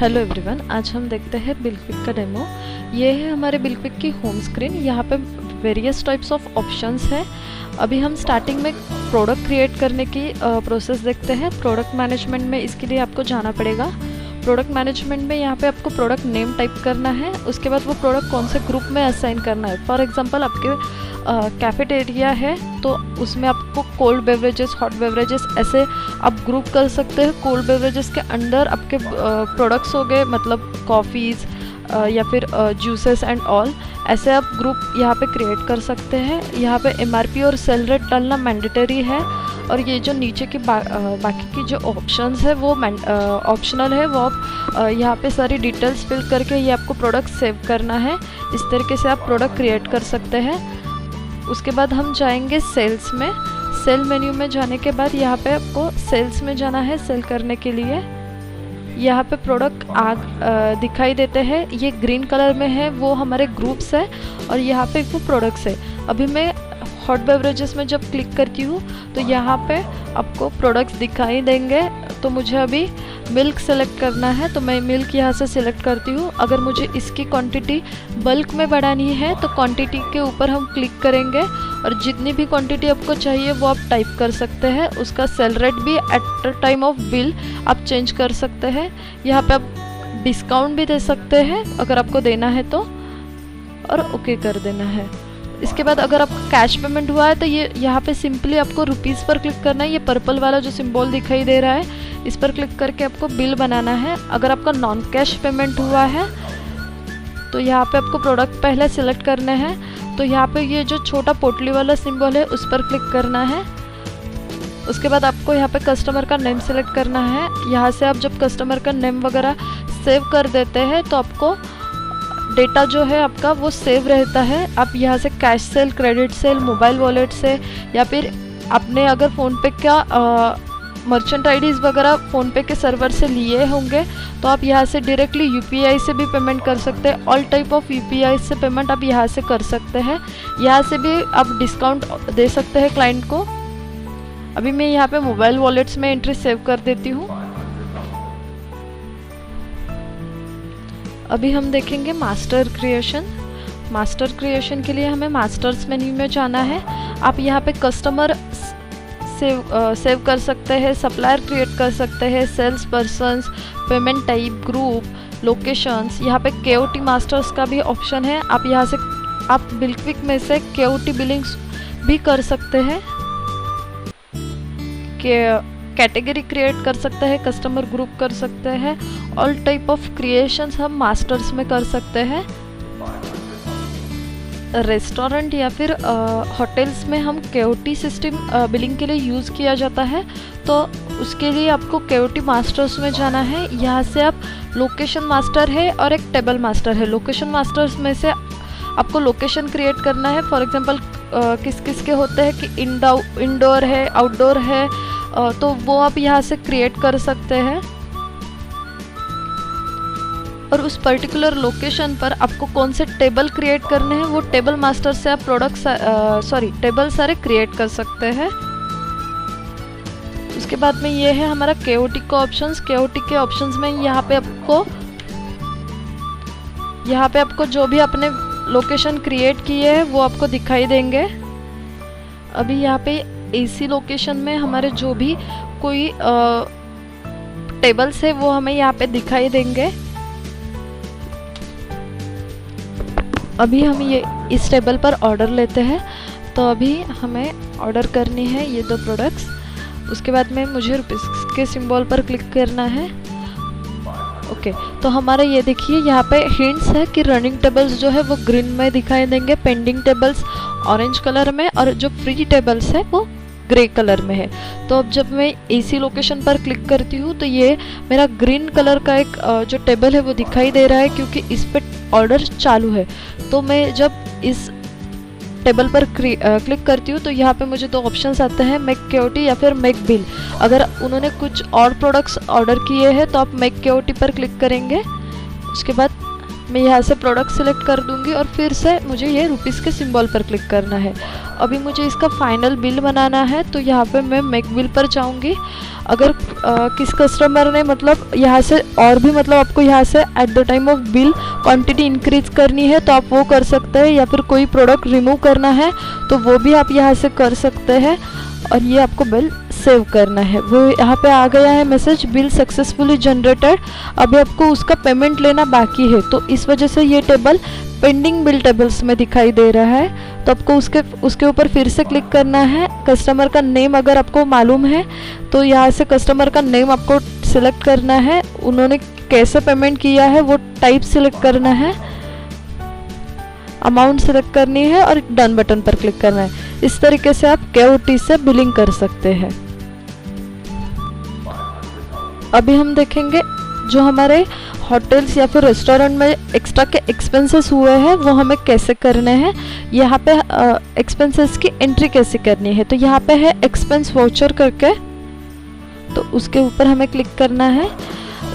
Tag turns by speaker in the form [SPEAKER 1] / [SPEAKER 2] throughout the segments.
[SPEAKER 1] Hello everyone, आज हम देखते हैं बिलक्विक का डेमो। ये है हमारे बिलक्विक की होम स्क्रीन। यहाँ पे वेरियस टाइप्स ऑफ ऑप्शंस है। अभी हम स्टार्टिंग में प्रोडक्ट क्रिएट करने की प्रोसेस देखते हैं। प्रोडक्ट मैनेजमेंट में इसके लिए आपको जाना पड़ेगा। प्रोडक्ट मैनेजमेंट में यहाँ पे आपको प्रोडक्ट नेम टाइप करना है। उसके बाद वो प्रोडक्ट कौन से ग्रुप में असाइन करना है। फॉर एग्जांपल आपके कैफेटेरिया है तो उसमें आपको कोल्ड बेवरेजेस, हॉट बेवरेजेस ऐसे आप ग्रुप कर सकते हैं। कोल्ड बेवरेजेस के अंडर आपके प्रोडक्ट्स हो गए, मतलब कॉफ़ीज़ या फिर जूसेस एंड ऑल, ऐसे आप ग्रुप यहाँ पे क्रिएट कर सकते हैं। यहाँ पे एमआरपी और सेल रेट डालना मैंडेटरी है। और ये जो नीचे की बाकी की जो ऑप्शंस है वो ऑप्शनल है। वो आप यहाँ पे सारी डिटेल्स फिल करके ये आपको प्रोडक्ट सेव करना है। इस तरीके से आप प्रोडक्ट क्रिएट कर सकते हैं। उसके बाद हम जाएंगे सेल्स में। सेल मेन्यू में जाने के बाद यहाँ पे आपको सेल्स में जाना है। सेल करने के लिए यहाँ पे प्रोडक्ट दिखाई देते हैं। ये ग्रीन कलर में है, वो हमारे ग्रुप्स है और यहाँ पे वो प्रोडक्ट्स है। अभी मैं हॉट बेवरेजेस में जब क्लिक करती हूँ तो यहाँ पे आपको प्रोडक्ट्स दिखाई देंगे। तो मुझे अभी मिल्क सेलेक्ट करना है तो मैं मिल्क यहाँ से सिलेक्ट करती हूँ। अगर मुझे इसकी क्वांटिटी बल्क में बढ़ानी है तो क्वांटिटी के ऊपर हम क्लिक करेंगे और जितनी भी क्वांटिटी आपको चाहिए वो आप टाइप कर सकते हैं। उसका सेल रेट भी at the time of bill आप चेंज कर सकते हैं। यहाँ पे आप डिस्काउंट भी दे सकते हैं अगर आपको देना है तो, और ओके कर देना है। इसके बाद अगर आपका कैश पेमेंट हुआ है तो ये यहाँ पे सिंपली आपको रुपीज़ पर क्लिक करना है। ये पर्पल वाला जो सिंबल दिखाई दे रहा है इस पर क्लिक करके आपको बिल बनाना है। अगर आपका नॉन कैश पेमेंट हुआ है तो यहाँ पे आपको प्रोडक्ट पहले सिलेक्ट करना है। तो यहाँ पे ये जो छोटा पोटली वाला सिंबल है उस पर क्लिक करना है। उसके बाद आपको यहाँ पे कस्टमर का नेम सेलेक्ट करना है। यहाँ से आप जब कस्टमर का नेम वगैरह सेव कर देते हैं तो आपको डेटा जो है आपका वो सेव रहता है। आप यहाँ से cash cell, credit sale, mobile wallet से, या फिर आपने अगर फ़ोनपे का मर्चेंट आईडीज़ वगैरह फ़ोनपे के सर्वर से लिए होंगे तो आप यहाँ से डायरेक्टली यूपीआई से भी पेमेंट कर सकते हैं। ऑल टाइप ऑफ यूपीआई से पेमेंट आप यहाँ से कर सकते हैं। यहाँ से भी आप डिस्काउंट दे सकते हैं क्लाइंट को। अभी मैं यहाँ पे मोबाइल वॉलेट्स में एंट्री सेव कर देती हूँ। अभी हम देखेंगे मास्टर क्रिएशन। मास्टर क्रिएशन के लिए हमें मास्टर्स मेन्यू में जाना है। आप यहाँ पे कस्टमर सेव कर सकते हैं, सप्लायर क्रिएट कर सकते हैं, sales persons, payment type, group, locations. यहाँ पे केओटी मास्टर्स का भी ऑप्शन है। आप यहाँ से आप बिलक्विक में से केओटी बिलिंग्स भी कर सकते हैं। कैटेगरी क्रिएट कर सकते हैं, कस्टमर ग्रुप कर सकते हैं। ऑल टाइप ऑफ क्रिएशंस हम मास्टर्स में कर सकते हैं। रेस्टोरेंट या फिर होटल्स में हम केओटी सिस्टम बिलिंग के लिए यूज़ किया जाता है तो उसके लिए आपको केओटी मास्टर्स में जाना है। यहाँ से आप लोकेशन मास्टर है और एक टेबल मास्टर है। लोकेशन मास्टर्स में से आपको लोकेशन क्रिएट करना है। फॉर एग्जांपल किस किस के होते हैं कि इंडोर है, आउटडोर है, तो वो आप यहाँ से क्रिएट कर सकते हैं। और उस पर्टिकुलर लोकेशन पर आपको कौन से टेबल क्रिएट करने हैं वो टेबल मास्टर से आप टेबल सारे क्रिएट कर सकते हैं। उसके बाद में ये है हमारा केओटी का ऑप्शंस। केओटी के ऑप्शंस में यहाँ पे आपको जो भी अपने लोकेशन क्रिएट किए हैं वो आपको दिखाई देंगे। अभी यहाँ पे एसी लोकेशन में हमारे जो भी कोई टेबल्स है वो हमें यहाँ पे दिखाई देंगे। अभी हम ये इस टेबल पर ऑर्डर लेते हैं तो अभी हमें ऑर्डर करनी है ये 2 प्रोडक्ट्स। उसके बाद में मुझे रुपीस के सिंबल पर क्लिक करना है। ओके, तो हमारा ये देखिए यहाँ पे हिंट्स है कि रनिंग टेबल्स जो है वो ग्रीन में दिखाई देंगे, पेंडिंग टेबल्स ऑरेंज कलर में, और जो फ्री टेबल्स है वो ग्रे कलर में है। तो अब जब मैं एसी लोकेशन पर क्लिक करती हूँ तो ये मेरा ग्रीन कलर का एक जो टेबल है वो दिखाई दे रहा है क्योंकि इस पे ऑर्डर चालू है। तो मैं जब इस टेबल पर क्लिक करती हूँ तो यहाँ पे मुझे 2 ऑप्शंस आते हैं, मेक केओटी या फिर मेक बिल। अगर उन्होंने कुछ और प्रोडक्ट्स ऑर्डर किए हैं तो आप मेक केओटी पर क्लिक करेंगे। उसके बाद मैं यहाँ से प्रोडक्ट सिलेक्ट कर दूंगी और फिर से मुझे ये रुपीज़ के सिंबल पर क्लिक करना है। अभी मुझे इसका फाइनल बिल बनाना है, तो यहाँ पे मैं मेक बिल पर जाऊंगी। अगर किस कस्टमर ने मतलब यहाँ से और भी मतलब आपको यहाँ से at the time of bill quantity increase करनी है तो आप वो कर सकते हैं, या फिर कोई प्रोडक्ट रिमूव करना है तो वो भी आप यहाँ से कर सकते हैं। और ये आपको बिल सेव करना है। वो यहाँ पे आ गया है मैसेज, बिल सक्सेसफुली जनरेटेड। अभी आपको उसका पेमेंट लेना बाकी है, तो इस वजह से ये टेबल पेंडिंग बिल टेबल्स में दिखाई दे रहा है। तो आपको उसके ऊपर फिर से क्लिक करना है। कस्टमर का नेम अगर आपको मालूम है तो यहाँ से कस्टमर का नेम आपको सिलेक्ट करना है, उन्होंने कैसे पेमेंट किया है वो टाइप सिलेक्ट करना है, अमाउंट सिलेक्ट करनी है और डन बटन पर क्लिक करना है। इस तरीके से आप KOT से बिलिंग कर सकते हैं। अभी हम देखेंगे जो हमारे होटल्स या फिर रेस्टोरेंट में एक्स्ट्रा के एक्सपेंसेस हुए हैं वो हमें कैसे करने हैं। यहाँ पे एक्सपेंसेस की एंट्री कैसे करनी है, तो यहाँ पे है एक्सपेंस वाउचर करके, तो उसके ऊपर हमें क्लिक करना है।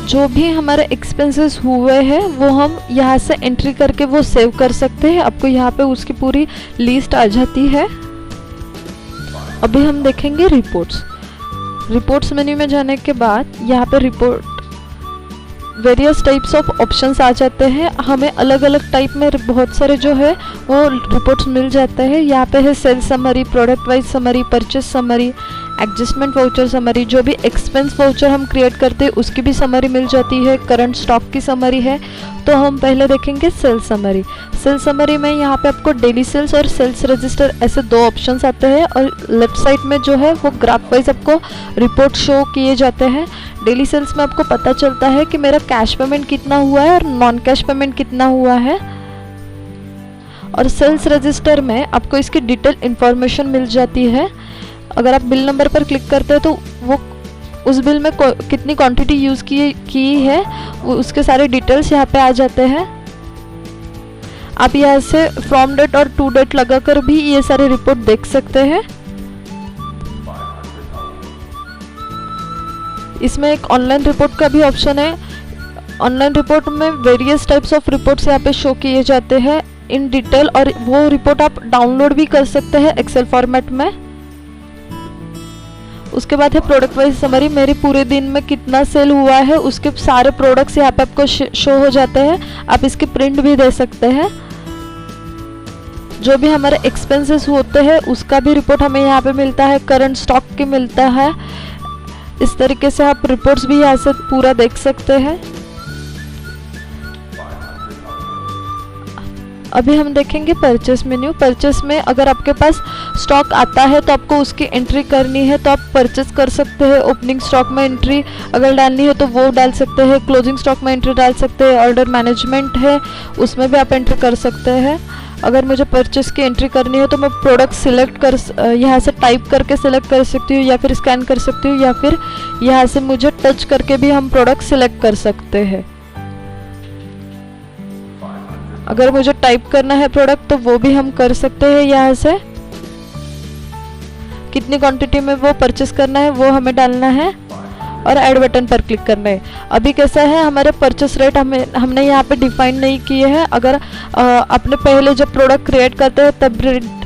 [SPEAKER 1] जो भी हमारे एक्सपेंसेस हुए हैं वो हम यहाँ से एंट्री करके वो सेव कर सकते हैं। आपको यहाँ पे उसकी पूरी लिस्ट आ जाती है। अभी हम देखेंगे रिपोर्ट्स मेन्यू में जाने के बाद यहाँ पे report various types of options आ जाते हैं। हमें अलग अलग टाइप में बहुत सारे जो है वो रिपोर्ट्स मिल जाते हैं। यहाँ पे है sale summary, product wise summary, purchase summary, adjustment voucher summary, जो भी एक्सपेंस वाउचर हम क्रिएट करते हैं उसकी भी समरी मिल जाती है, करंट स्टॉक की समरी है। तो हम पहले देखेंगे सेल समरी। सेल समरी में यहाँ पे आपको डेली सेल्स और सेल्स रजिस्टर ऐसे दो ऑप्शंस आते हैं, और लेफ्ट साइड में जो है वो ग्राफ वाइज आपको रिपोर्ट शो किए जाते हैं। डेली सेल्स में आपको पता चलता है कि मेरा कैश पेमेंट कितना हुआ है और नॉन कैश पेमेंट कितना हुआ है। और सेल्स रजिस्टर में आपको इसकी डिटेल इंफॉर्मेशन मिल जाती है। अगर आप बिल नंबर पर क्लिक करते हैं तो वो उस बिल में कितनी क्वांटिटी यूज़ की है वो उसके सारे डिटेल्स यहाँ पे आ जाते हैं। आप यहाँ से फ्रॉम डेट और टू डेट लगाकर भी ये सारे रिपोर्ट देख सकते हैं। इसमें एक ऑनलाइन रिपोर्ट का भी ऑप्शन है। ऑनलाइन रिपोर्ट में वेरियस टाइप्स ऑफ रिपोर्ट्स यहाँ पे शो किए जाते हैं इन डिटेल, और वो रिपोर्ट आप डाउनलोड भी कर सकते हैं एक्सेल फॉर्मेट में। उसके बाद है प्रोडक्ट वाइज समरी। मेरे पूरे दिन में कितना सेल हुआ है उसके सारे प्रोडक्ट्स यहाँ पे आपको शो हो जाते हैं। आप इसकी प्रिंट भी दे सकते हैं। जो भी हमारे एक्सपेंसेस होते हैं उसका भी रिपोर्ट हमें यहाँ पे मिलता है, करंट स्टॉक की मिलता है। इस तरीके से आप रिपोर्ट्स भी यहाँ से पूरा देख सकते हैं। अभी हम देखेंगे परचेस मेन्यू। परचेस में अगर आपके पास स्टॉक आता है तो आपको उसकी एंट्री करनी है तो आप परचेस कर सकते हैं। ओपनिंग स्टॉक में एंट्री अगर डालनी है तो वो डाल सकते हैं, क्लोजिंग स्टॉक में एंट्री डाल सकते हैं, ऑर्डर मैनेजमेंट है उसमें भी आप एंट्री कर सकते हैं। अगर मुझे परचेस की एंट्री करनी है तो मैं प्रोडक्ट सिलेक्ट कर यहाँ से टाइप करके सिलेक्ट कर सकती हूँ, या फिर स्कैन कर सकती हूँ, या फिर यहाँ से मुझे टच करके भी हम प्रोडक्ट सिलेक्ट कर सकते हैं। अगर मुझे टाइप करना है प्रोडक्ट तो वो भी हम कर सकते हैं। यहाँ से कितनी क्वांटिटी में वो परचेस करना है वो हमें डालना है और ऐड बटन पर क्लिक करना है। अभी कैसा है, हमारे परचेस रेट हमने यहाँ पे डिफाइन नहीं किए हैं। अगर आपने पहले जब प्रोडक्ट क्रिएट करते हैं तब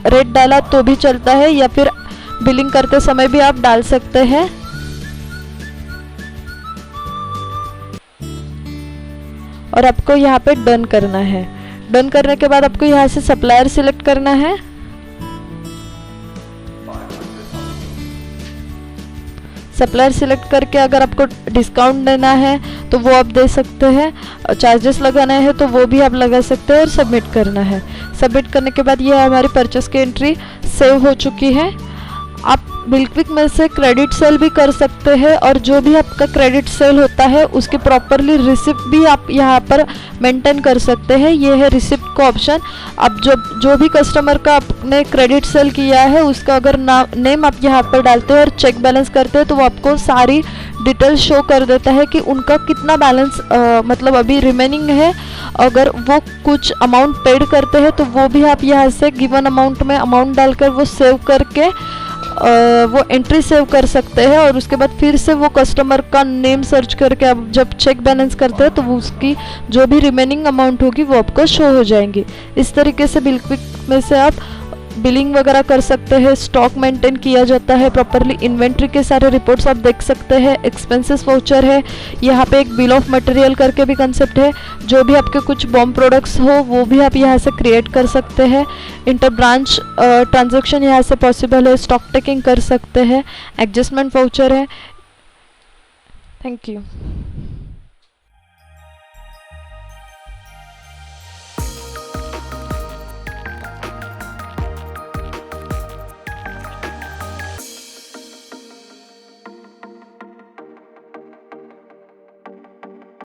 [SPEAKER 1] रेट डाला तो भी चलता है, या फिर बिलिंग करते समय भी आप डाल सकते हैं। और आपको यहाँ पे डन करना है। डन करने के बाद आपको यहाँ से सप्लायर सिलेक्ट करना है। सप्लायर सिलेक्ट करके अगर आपको डिस्काउंट देना है तो वो आप दे सकते हैं, चार्जेस लगाना है तो वो भी आप लगा सकते हैं, और सबमिट करना है। सबमिट करने के बाद ये हमारी परचेस की एंट्री सेव हो चुकी है। आप बिलक्विक में से क्रेडिट सेल भी कर सकते हैं, और जो भी आपका क्रेडिट सेल होता है उसके प्रॉपरली रिसिप्ट भी आप यहाँ पर मेंटेन कर सकते हैं। ये है रिसिप्ट का ऑप्शन। आप जो भी कस्टमर का आपने क्रेडिट सेल किया है उसका अगर नेम आप यहाँ पर डालते हैं और चेक बैलेंस करते हैं तो वो आपको सारी डिटेल शो कर देता है कि उनका कितना बैलेंस मतलब अभी रिमेनिंग है। अगर वो कुछ अमाउंट पेड करते हैं तो वो भी आप यहाँ से गिवन अमाउंट में अमाउंट डालकर वो सेव करके वो एंट्री सेव कर सकते हैं और उसके बाद फिर से वो कस्टमर का नेम सर्च करके आप जब चेक बैलेंस करते हैं तो वो उसकी जो भी रिमेनिंग अमाउंट होगी वो आपको शो हो जाएंगी। इस तरीके से बिलक्विक में से आप बिलिंग वगैरह कर सकते हैं, स्टॉक मेंटेन किया जाता है प्रॉपरली, इन्वेंट्री के सारे रिपोर्ट्स आप देख सकते हैं, एक्सपेंसेस वाउचर है, यहाँ पे एक बिल ऑफ मटेरियल करके भी कंसेप्ट है, जो भी आपके कुछ बॉम्ब प्रोडक्ट्स हो वो भी आप यहाँ से क्रिएट कर सकते हैं, इंटर ब्रांच ट्रांजैक्शन यहाँ से पॉसिबल है, स्टॉक टेकिंग कर सकते हैं, एडजस्टमेंट वाउचर है। Thank you.